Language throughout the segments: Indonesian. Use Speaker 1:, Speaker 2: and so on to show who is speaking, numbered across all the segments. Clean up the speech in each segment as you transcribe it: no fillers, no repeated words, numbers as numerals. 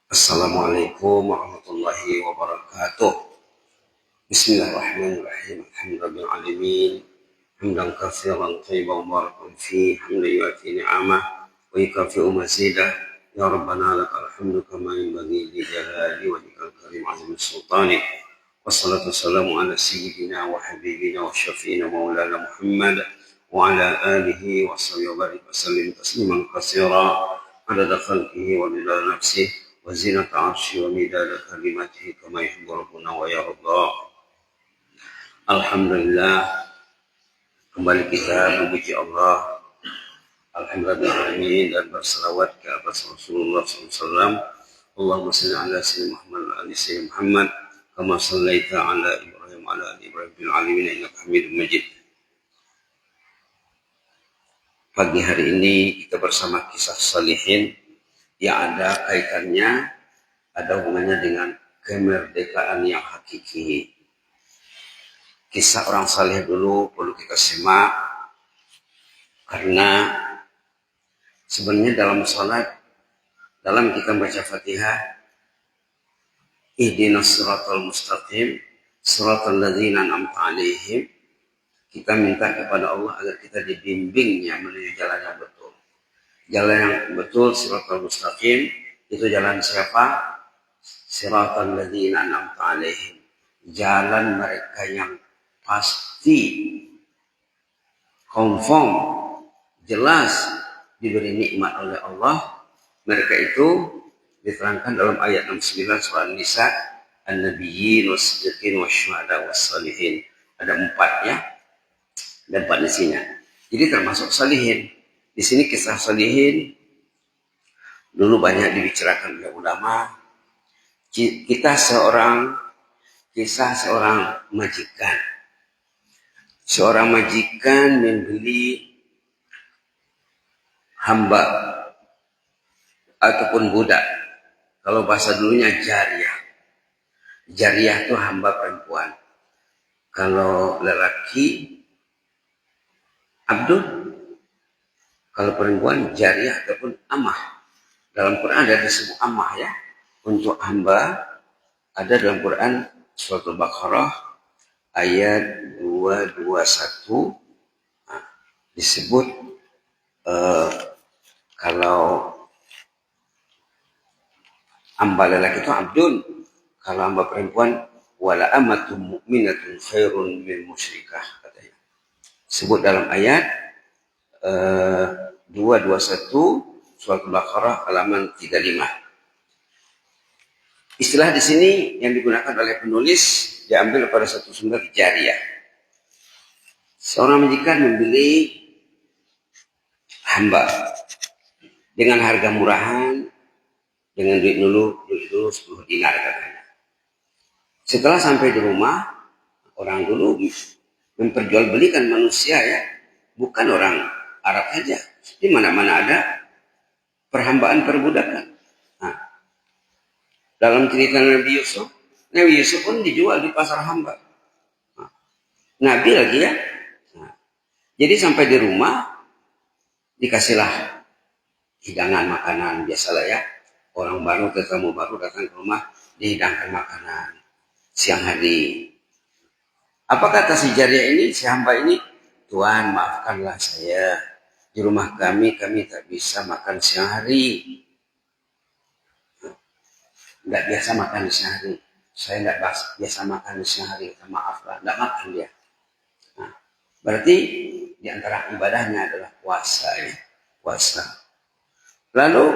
Speaker 1: Assalamualaikum warahmatullahi wabarakatuh. Bismillahirrahmanirrahim. Alhamdulillahil alamin. Hamdan katsiran thayyiban mubarakan fihi, hamdan yu'ti ni'amah wa yukafi'u mazidah. Ya Rabbana lakal hamdu kama yanbaghi li jalali wajhikal karim 'azimi sultanik. Wassalatu wassalamu ala sayyidina wa habibina wa syafi'ina maulana Muhammad wa ala alihi wa sahbihi wa barik wa sallim tasliman katsira adada khalqihi wa bidada nafsihi wa zinata 'arsy wa midada kalimatihi kama yuhibbu rabbuna wa yarda. Alhamdulillah, kembali kita memuji Allah. Alhamdulillah dan bersalawat ke atas Rasulullah SAW. Allahumma salli ala sayyidina Muhammad wa ali sayyidina Muhammad kama sallaita ala Ibrahim wa ala ali Ibrahim fil alamin innaka Hamidum Majid. Pagi hari ini kita bersama kisah salihin yang ada kaitannya, ada hubungannya dengan kemerdekaan yang hakiki. Kisah orang saleh dulu perlu kita simak, karena sebenarnya dalam salat, dalam kita baca Fatihah, ihdinas siratal mustaqim, siratal ladzina an'amta 'alaihim, kita minta kepada Allah agar kita dibimbingnya menuju jalan yang betul. Jalan yang betul, siratal mustaqim, itu jalan siapa? Siratal ladzina an'amta 'alaihim, jalan mereka yang pasti, confirm, jelas diberi nikmat oleh Allah. Mereka itu diterangkan dalam ayat 69 surah An-Nisa, An-Nabiyyin was-Siddiqin was-Syuhada was-Salihin. Ada 4 ya, dan 4 di sini. Jadi termasuk salihin. Di sini kisah salihin dulu banyak dibicarakan oleh ulama. Kisah seorang majikan. Seorang majikan membeli hamba ataupun budak. Kalau bahasa dulunya jariyah. Jariyah itu hamba perempuan. Kalau lelaki abdul, kalau perempuan jariyah ataupun amah. Dalam Quran ada disebut amah ya. Untuk hamba ada dalam Quran surat Al-Baqarah ayat 221 disebut kalau hamba lelaki itu abdun, kalau hamba perempuan wala amatun mu'minatun khairun min musyrikah, katanya. Sebut dalam ayat 221 surat Al-Baqarah halaman 35. Istilah di sini yang digunakan oleh penulis diambil pada satu sumber jariyah. Seorang majikan membeli hamba dengan harga murahan, dengan duit dulu 10 dinar katanya. Setelah sampai di rumah, orang dulu memperjualbelikan manusia ya, bukan orang Arab saja. Di mana-mana ada perhambaan perbudakan. Dalam cerita Nabi Yusuf pun dijual di pasar hamba. Nabi lagi ya. Jadi sampai di rumah dikasihlah hidangan makanan, biasalah ya. Orang baru, tetamu baru datang ke rumah, dihidangkan makanan siang hari. Apa kata si jariyah ini, si hamba ini? Tuan, maafkanlah saya. Di rumah kami tak bisa makan siang hari. Nggak biasa makan di siang hari. Saya nggak biasa makan di siang hari. Maaflah, nggak makan dia. Berarti di antara ibadahnya adalah puasa ya. Puasa. Lalu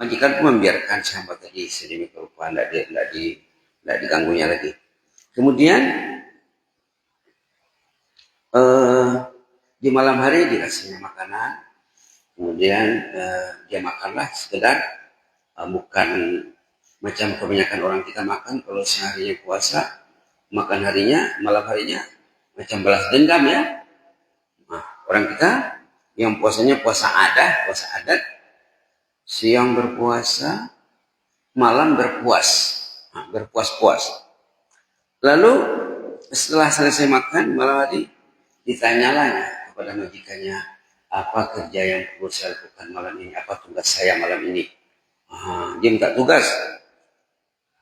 Speaker 1: majikan pun membiarkan si hamba tadi sedemikian rupa, nggak diganggunya lagi. Kemudian di malam hari dikasihnya makanan. Kemudian dia makanlah sekedar, bukan macam kebanyakan orang kita makan kalau seharinya puasa, makan harinya, malam harinya macam balas dendam ya. Nah, orang kita yang puasanya puasa adat, siang berpuasa, malam berpuas-puas. Lalu setelah selesai makan malam hari, ditanyalah kepada majikannya, apa kerja yang perlu saya lakukan malam ini, apa tugas saya malam ini. Dia minta tugas.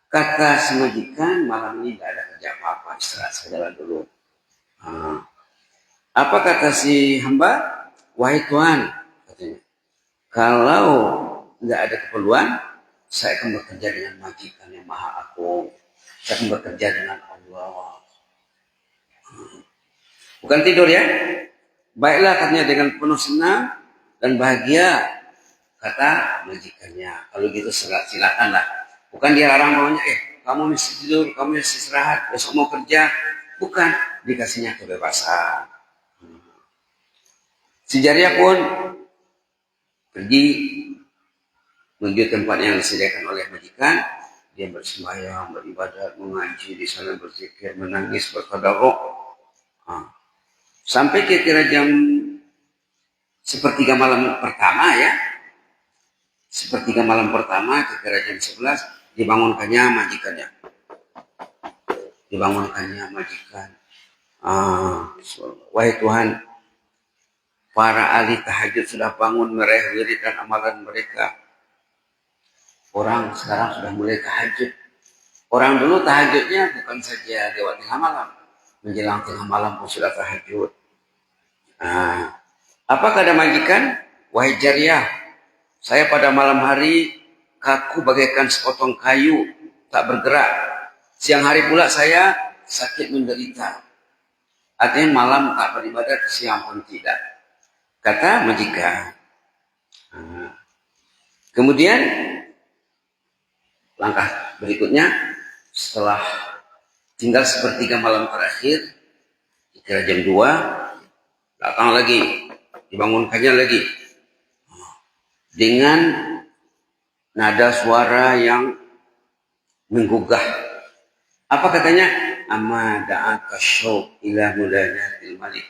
Speaker 1: Kata si majikan, malam ini tidak ada kerja apa-apa, istirahat saja dulu. Apa kata si hamba? Wahai Tuhan, katanya, kalau nggak ada keperluan, saya akan bekerja dengan majikan yang maha agung. Saya akan bekerja dengan Allah. Bukan tidur ya. Baiklah katanya dengan penuh senang dan bahagia, kata majikannya. Kalau gitu silakanlah. Bukan dia larang bawanya, kamu mesti tidur, kamu mesti istirahat, besok mau kerja. Bukan, dikasihnya kebebasan. Si Jariah pun pergi menuju tempat yang disediakan oleh majikan. Dia bersembahyang, beribadat, mengaji di sana, berzikir, menangis, bertadarruk. Sampai kira-kira jam sepertiga malam pertama ya. Sepertiga malam pertama, kira-kira jam 11, dibangunkannya majikannya. Majikan. Wahai Tuhan, para ahli tahajud sudah bangun meraih wirid dan amalan mereka. Orang sekarang sudah mulai tahajud. Orang dulu tahajudnya bukan saja lewat tengah malam. Menjelang tengah malam pun sudah tahajud. Apa kata majikan? Wahai Jariah, saya pada malam hari kaku bagaikan sepotong kayu, tak bergerak. Siang hari pula saya sakit menderita. Artinya malam tak beribadat, siang pun tidak. Kata majikan. Kemudian langkah berikutnya, setelah tinggal sepertiga malam terakhir, kira jam 2, datang lagi, dibangunkannya lagi dengan nada suara yang menggugah. Apa katanya? Amma da'aka syauq ila munajatil malik.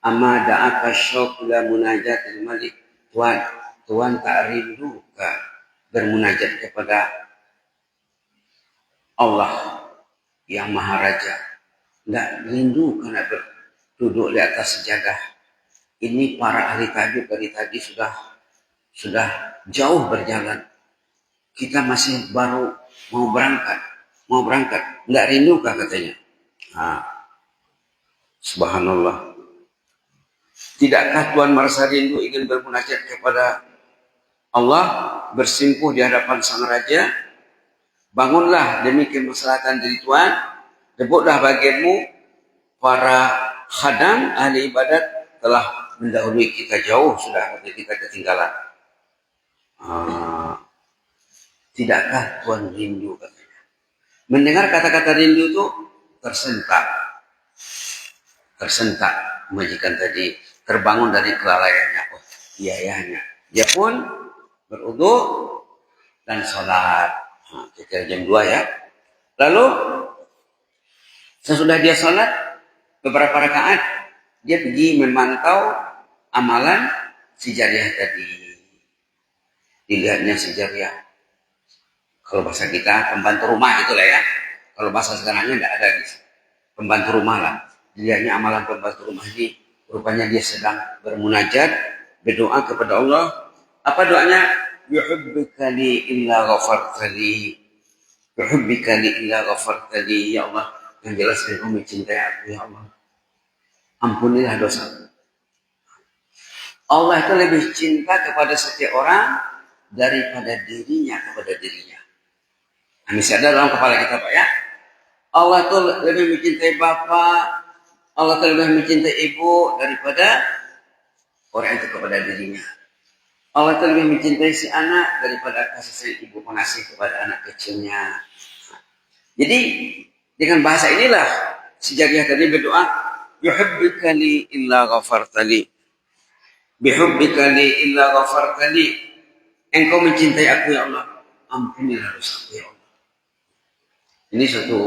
Speaker 1: Amma da'aka syauq ila munajatil malik. Tuhan tak rindukan bermunajat kepada Allah yang Maha Raja. Tidak rindu karena duduk di atas sejadah. Ini para ahli tahajud dari tadi sudah jauh berjalan. Kita masih baru mau berangkat. Nggak rindu kah katanya? Subhanallah. Tidakkah Tuhan merasa rindu ingin bermunajat kepada Allah, bersimpuh di hadapan Sang Raja? Bangunlah demi kemaslahatan diri Tuhan, debutlah bagianmu. Para khadam ahli ibadat telah mendahului kita jauh, sudah kita ketinggalan. Tidakkah Tuhan rindu katanya? Mendengar kata-kata rindu itu tersentak majikan tadi, terbangun dari kelalaiannya. Iya. Dia pun berwudu dan sholat. Kira jam 2 ya. Lalu sesudah dia sholat beberapa rakaat, dia pergi memantau amalan si Jariah tadi. Dilihatnya si Jariah, kalau bahasa kita pembantu rumah itulah ya. Kalau bahasa sekarangnya tidak ada pembantu rumah lah. Dilihatnya amalan pembantu rumah ini, rupanya dia sedang bermunajat, berdoa kepada Allah. Apa doanya? Yuhibbika li illa ghafartali. Yuhibbika li illa ghafartali. Ya Allah, yang jelas engkau mencintai aku ya Allah. Ampunilah dosa. Allah itu lebih cinta kepada setiap orang daripada dirinya kepada dirinya. Ini ada dalam kepala kita Pak ya. Allah itu lebih mencintai bapak, Allah itu lebih mencintai ibu daripada orang itu kepada dirinya. Allah itu lebih mencintai si anak daripada kasih sayang ibu pengasih kepada anak kecilnya. Jadi dengan bahasa inilah si Jariah tadi berdoa, yuhibbika li illa ghafartali. Bihubbika li illa ghafartali. Engkau mencintai aku ya Allah, ampunilah dosaku ya Allah. Ini suatu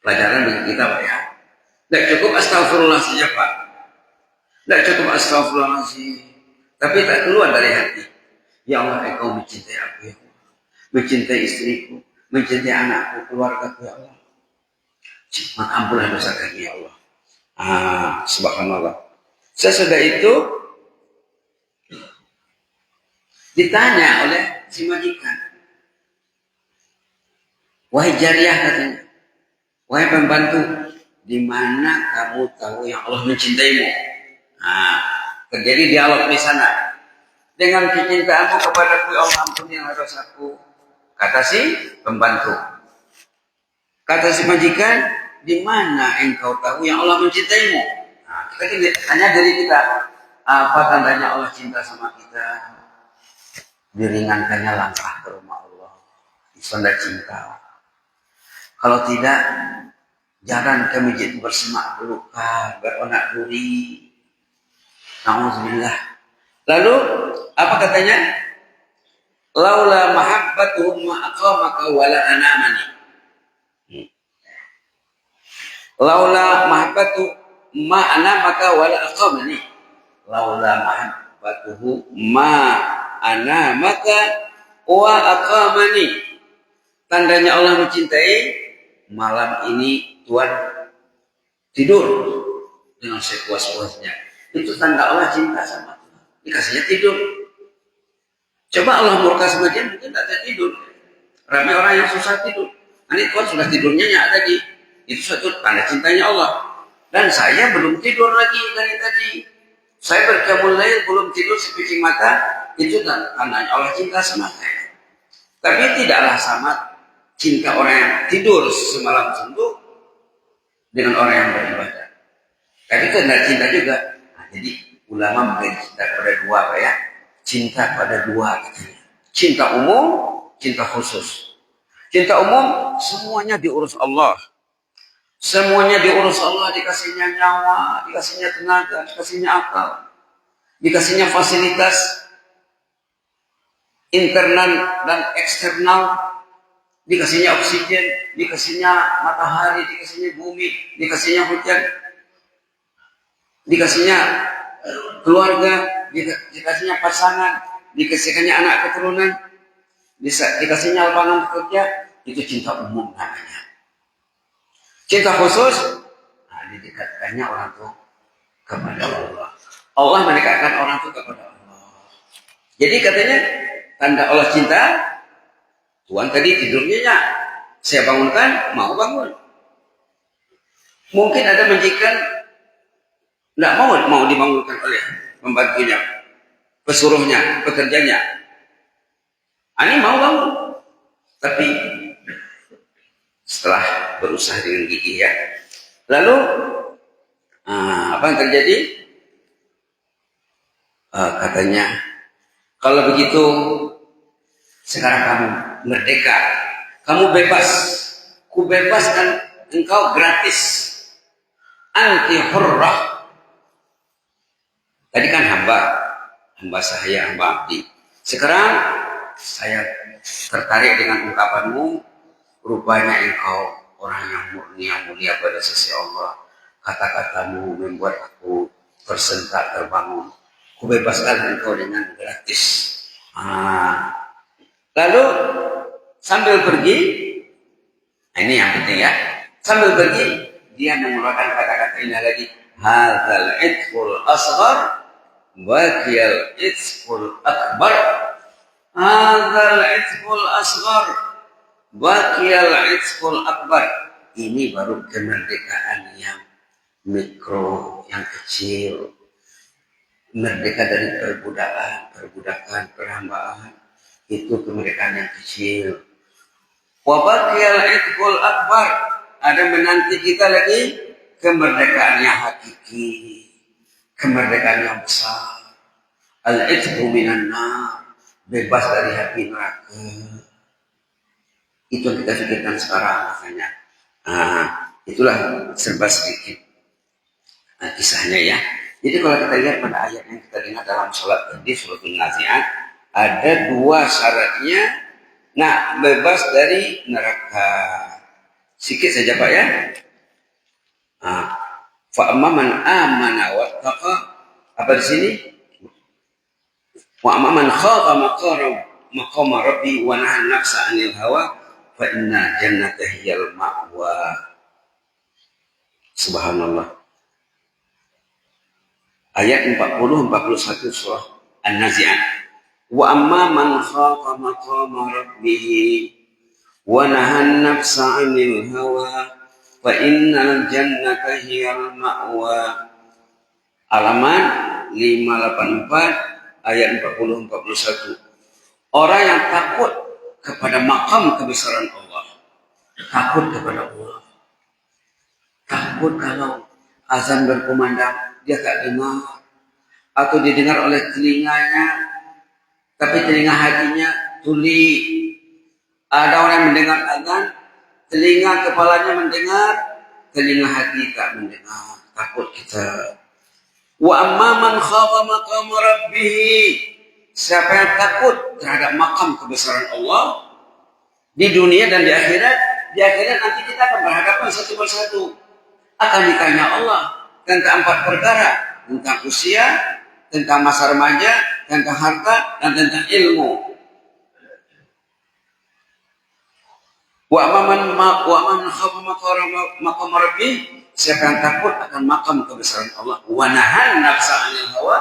Speaker 1: pelajaran bagi kita Pak ya. Tidak cukup astagfirullah saja Pak. Tidak cukup astagfirullah saja. Tapi tak keluar dari hati. Ya Allah, engkau mencintai aku ya Allah. Mencintai istriku, mencintai anakku, keluargaku ya Allah. Maka ampunlah dosa kami ya Allah. Subhanallah. Sesudah itu ditanya oleh
Speaker 2: si majikan. Wahai jariyah katanya, wahai pembantu, di mana kamu tahu yang Allah mencintaimu? Nah, terjadi dialog di sana. Dengan kecintaanmu kepadaku, ya Allah, ampuni dosaku. Kata si pembantu. Kata si majikan, di mana engkau tahu yang Allah mencintaimu? Nah, kita hanya dari kita. Apa tandanya Allah cinta sama kita? Diringankannya langkah ke rumah Allah. Tanda cinta. Kalau tidak, jangan ke masjid bersemak belukar, beronak duri. Nauzubillah. Lalu apa katanya? Laula mahabbatuhum ma aqamaka wala anamani. Laula mahabbatu ma anamaka wala aqamani. Laula mahabbatuhu ma anamaka wa aqamani. Tandanya Allah mencintai, malam ini Tuhan tidur dengan sepuas-puasnya. Itu tanda Allah cinta sama Tuhan. Dikasihnya tidur. Coba Allah murka sama dia, mungkin tidak bisa tidur. Ramai orang yang susah tidur. Nanti Tuhan sudah tidurnya nyak tadi. Itu satu tanda cintanya Allah. Dan saya belum tidur lagi dari tadi. Saya berqiyamul lail belum tidur sepicing mata. Itu tandanya Allah cinta sama saya. Tapi tidaklah sama cinta orang yang tidur semalam suntuk dengan orang yang beribadah. Tapi tanda cinta juga. Nah, jadi ulama memberi cinta pada dua, Pak ya. Cinta pada dua katanya. Cinta umum, cinta khusus. Cinta umum semuanya diurus Allah. Semuanya diurus Allah, dikasihnya nyawa, dikasihnya tenaga, dikasihnya akal, dikasihnya fasilitas internal dan eksternal, dikasihnya oksigen, dikasihnya matahari, dikasihnya bumi, dikasihnya hujan, dikasihnya keluarga, dikasihnya pasangan, dikasihnya anak keturunan, dikasihnya lapangan kerja. Itu cinta umum namanya. Cinta khusus, nah, didekatkannya orang itu kepada Allah. Allah mendekatkan orang itu kepada Allah. Jadi katanya tanda Allah cinta, Tuhan tadi tidurnya ya, saya bangunkan, mau bangun. Mungkin ada majikan tidak mau dibangunkan oleh pembantunya, pesuruhnya, pekerjanya. Ani mau bangun, tapi setelah berusaha dengan gigih ya. Lalu apa yang terjadi? Katanya, kalau begitu sekarang kamu merdeka, kamu bebas, ku bebaskan engkau gratis, anti hurrah. Tadi kan hamba sahaya, hamba abdi. Sekarang saya tertarik dengan ungkapanmu, rupanya engkau orang yang murni, yang mulia pada sisi Allah. Kata-katamu membuat aku tersentak, terbangun. Ku bebaskan engkau dengan gratis. Lalu sambil pergi, ini yang penting ya, sambil pergi dia mengeluarkan kata-kata indah lagi. Hadzal itqul asghar baqiyal itqul akbar. Hadzal itqul asghar baqiyal itqul akbar. Ini baru kemerdekaan yang mikro, yang kecil. Merdeka dari perbudakan, perhambaan. Itu kemerdekaan yang kecil. Wa baqiyal itqul akbar. Ada menanti kita lagi kemerdekaan yang hakiki, kemerdekaan yang besar. Al-itqu minan nar, bebas dari api neraka. Itu yang kita pikirkan sekarang makanya. Itulah serba sedikit kisahnya ya. Jadi kalau kita lihat pada ayat yang kita dengar dalam sholat tadi, suratul Nazi'at, ada dua syaratnya. Nah, bebas dari neraka. Sikit saja Pak ya. Fa'amma man amana wattaqa. Apa di sini? Wa amma man khafa maqama rabbi wa nahan nafsa 'anil hawa fa inna jannata hiyal ma'wa. Subhanallah. Ayat 40-41 surah An-Nazi'at. Wa amma man khafa maqama rabbih wa nahan nafsa 'anil hawa fa innal jannata hiyal ma'wa. Halaman 584 ayat 40-41. Orang yang takut kepada makam kebesaran Allah, takut kepada Allah, takut kalau azan berkumandang dia tak dengar, atau didengar oleh telinganya tapi telinga hatinya tuli. Ada orang yang mendengar azan, telinga kepalanya mendengar, telinga hati tak mendengar. Takut kita. Wa amma man khafa maqam rabbih, siapa yang takut terhadap makam kebesaran Allah di dunia dan di akhirat nanti kita akan berhadapan satu persatu. Akan ditanya Allah tentang 4 perkara, tentang usia, tentang masa remaja, tentang harta, dan tentang ilmu. Wa man khafa maqam rabbih, siapa yang takut akan makam kebesaran Allah, wa nahan nafsa 'anil hawa,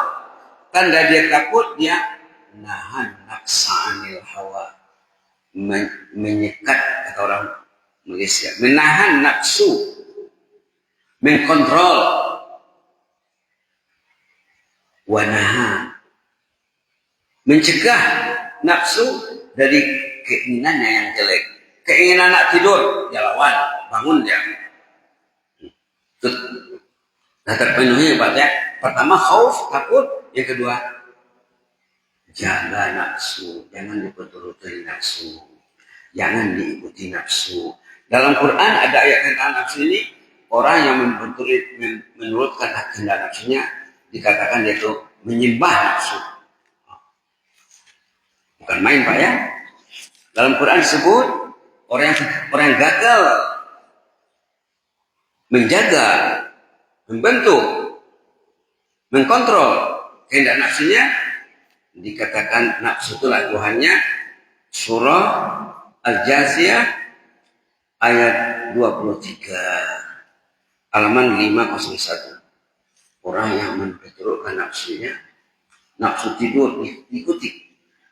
Speaker 2: tanda dia takut dia nahan nafsa 'anil hawa, menyekat kata orang Malaysia, menahan nafsu, mengkontrol. Wa nahan, mencegah nafsu dari keinginannya yang jelek. Keinginan nak tidur, dia lawan, bangun dia. Nah, terpenuhi Pak ya. Pertama khauf, takut. Yang kedua, jaga nafsu, jangan diperturuti nafsu, jangan diikuti nafsu. Dalam Quran ada ayat tentang nafsu ini. Orang yang menurutkan kehendak nafsunya dikatakan dia itu menyembah nafsu. Bukan main Pak ya. Dalam Quran disebut orang yang gagal menjaga, membentuk, mengkontrol kehendak nafsunya, dikatakan nafsu itulah Tuhannya. Surah Al-Jasiyah ayat 23, halaman 501. Orang yang memperturutkan nafsunya, nafsu tidur diikuti,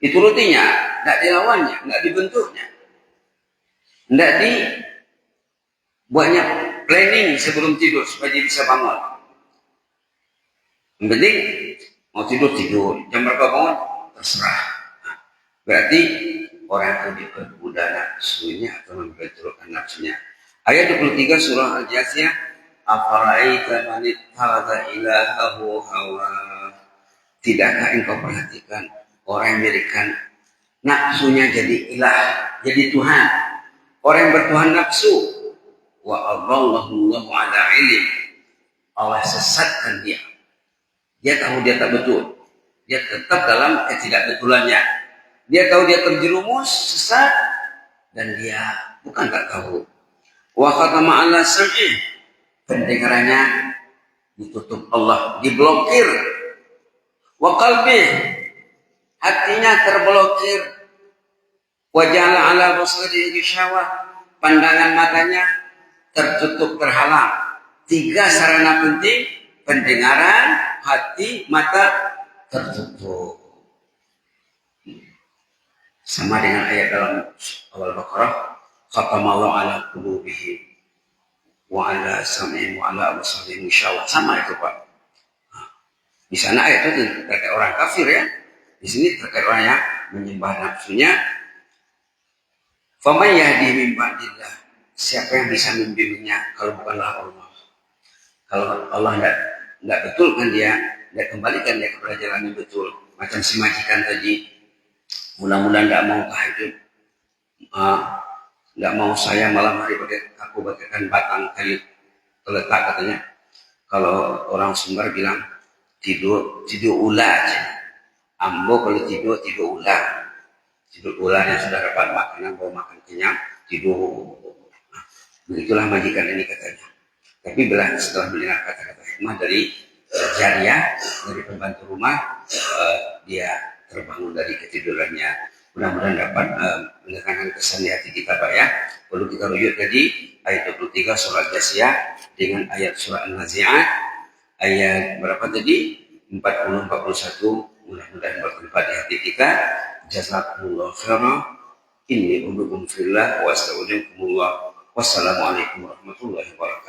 Speaker 2: diturutinya, tidak dilawannya, tidak dibentuknya, tidak dibuatnya planning sebelum tidur supaya dia bisa bangun. Yang penting mau tidur, jam berapa bangun terserah. Nah, berarti orang itu diperbudak nafsunya atau memperturutkan nafsunya. Ayat 23 surah Al-Jasiyah, afara'aita man ittakhadha ilahahu hawa. Tidakkah engkau perhatikan orang yang menjadikan nafsunya jadi ilah, jadi Tuhan. Orang yang bertuhan nafsu, wa adallahu ala ilm, Allah sesatkan dia. Dia tahu dia tak betul, dia tetap dalam ketidakbetulannya. Dia tahu dia terjerumus sesat, dan dia bukan tak tahu. Wa khatama ala sam'i, pendengarannya ditutup Allah, diblokir. Wa qalbi, hatinya terblokir. Wa ja'ala ala basarihi ghishawah, pandangan matanya tertutup, terhalang. 3 sarana penting: pendengaran, hati, mata tertutup. Sama dengan ayat dalam awal Baqarah, khatamallahu ala qulubihim wa ala sam'ihim wa ala absarihim ghishawah. Sama itu Pak. Di sana ayat itu terkait orang kafir ya. Di sini terkait orang yang menyembah nafsunya. Faman yahdi min ba'dillah, siapa yang bisa membimbingnya kalau bukanlah Allah. Kalau Allah tidak betulkan dia, tidak kembalikan dia kepada jalan yang betul. Macam si majikan tadi, mula-mula tidak mau tahajud, tidak mau saya malam hari aku bagaikan batang kayu terletak katanya. Kalau orang Sumbar bilang tidur ular aja. Ambo kalau tidur ular. Tidur ular yang sudah dapat makanan, bawa makan kenyang, tidur. Nah, begitulah majikan ini katanya. Tapi setelah mendengar kata-kata hikmah dari jariah, dari pembantu rumah, dia terbangun dari ketidurannya. Mudah-mudahan dapat mendatangkan kesan di hati kita Pak ya. Perlu kita rujuk tadi ayat 23 surah Al-Jasiyah dengan ayat surah An-Nazi'at ayat berapa tadi? 40-41 mudah-mudahan bertempat di hati kita. Jazakumullah khairan. Inni ubikum fillah wa astaudikumullah. Wassalamualaikum warahmatullahi wabarakatuh.